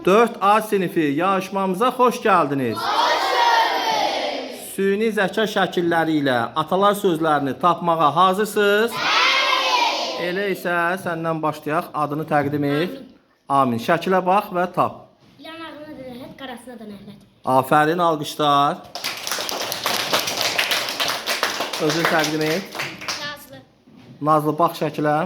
4A sinifi yarışmamıza xoş gəldiniz. Süni zəka şəkilləri ilə atalar sözlərini tapmağa hazırsınız? Elə isə səndən başlayaq. Adını təqdim et. Amin. Şəkilə bax və tap. Yanağına da nəhət, qarasına da nəhət. Afərin, alqışlar. Özünü təqdim et. Nazlı. Nazlı, bax şəkilə.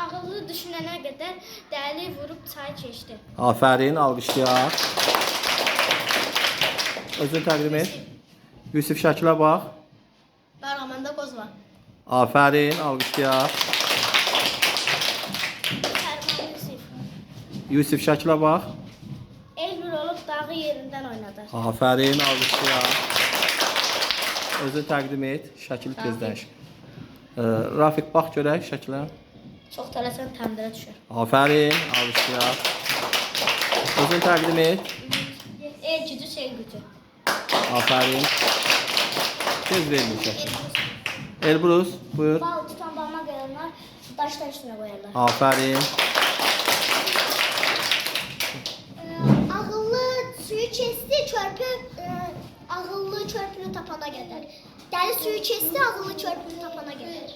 Ağıllı düşünənə qədər dəli vurub çay keçdi. Afərin, alqışlar. Özünü təqdim et. Yusif, şəkilə bax. Barğamanda qoz var. Afərin, alqışlar. Fərman Yusif. Yusif, şəkilə bax. Elmir olub dağı yerindən oynadı. Afərin, alqışlar. Özünü təqdim et. Şəkil tez dəyiş. Rafiq, bax görək şəkilə. Çox tələsən təndirə düşür. Afərin, alqışlar. Özünü təqdim et. El gücü, şey gücü. Afərin. Tez verin şəkil. Elbrus, buyur. Bal tutan balına qoyanlar daşlar üstünə qoyarlar. Afərin. Ağıllı suyu kesti, çörpü ağıllı çörpünü tapana qədər. Dəli suyu kesti, ağıllı çörpünü tapana qədər.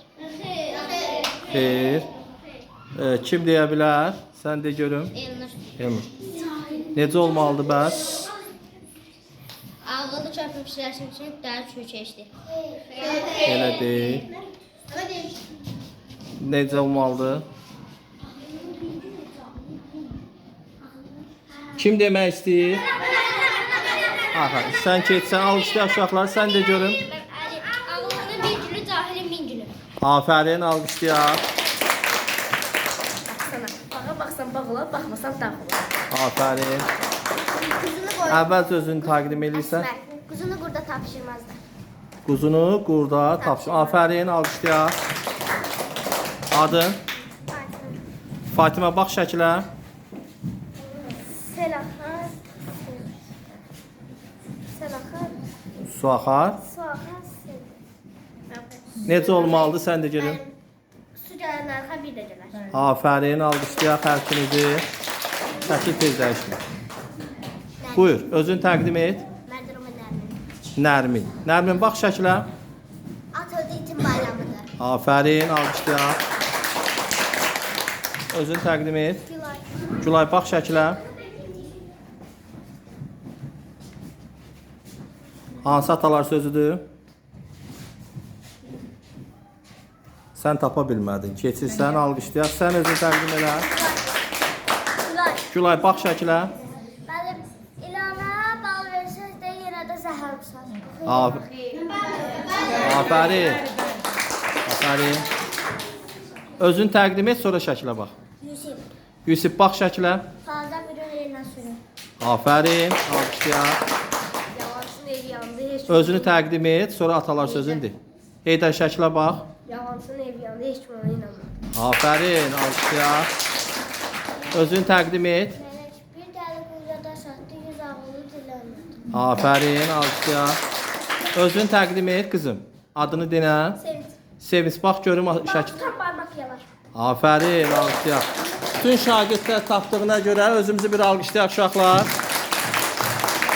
Xeyr. Kim deyə bilər? Sən de görüm. Elnur. Elmir. Necə olmalıdır bəs? Ağıllı çörpü pişirəsin üçün dəli suyu keçdi. Elə deyil. Necə olmalıdır? Kim demək istəyir? Aha, sən keçsən, alqışlayaq uşaqlar, sən de görüm. Ağıllının bir gülü, cahilin min gülü. Afərin, alqışlayaq. Baksana. Bağa baksan bağla, bakmasan dağıla. Afərin. Kuzunu koy. Əvvəl sözünü təqdim edirsən. Kuzunu burada tapşırmazlar. Quzunu qurda tapşır. Afərin, alqışlayaq. Adın? Fatimə, bax şəkilə. Selahar. Selahar. Su axar. Suahar. Necə olmalıdır, sən de görüm. Su gələn arxa bir də gələr. Afərin, alqışlayaq hər ikinizi. Şəkil tez dəyişmir. Buyur, özünü təqdim et. Mərdərumun Nərmin. Nərmin. Nərmin, bax şəkilə. At öldü itin bayramıdır. Afərin, alqışlayaq. Özünü təqdim et. Gülay. Gülay, bax şəkilə. Hansı atalar sözüdür? Sən tapa bilmədin. Keçirsən, alqışlayaq. Sən özünü təqdim elə. Gülay. Gülay, bax şəkilə. Mənim ilana bal versəz də yenə də zəhər qısar. Afərin. Afərin. Özünü təqdim et, sonra şəkilə bax. Yusuf. Yusuf, bax şəkilə. Fazla bir yerindən sürün. Afərin, alqışlayaq. Yalansın evi yandı. Heç Özünü təqdim et, sonra atalar sözündür. Heydər, şəkilə bax. Yalansın evi yandı. Heç kim ona inanmır. Afərin, alqışlayaq. Özünü təqdim et. Melek bir dəli quyuda satdı, 100 ağıllı dilənmədi. Afərin, alqışlayaq. Özünü təqdim et, qızım. Adını denə. Sevinç. Sevinç, bax görüm şəkil. Tutan parmak yalar. Afərin, alqışlayaq. Bütün şagirdlər tapdığına görə özümüzü bir alqışlayaq uşaqlar.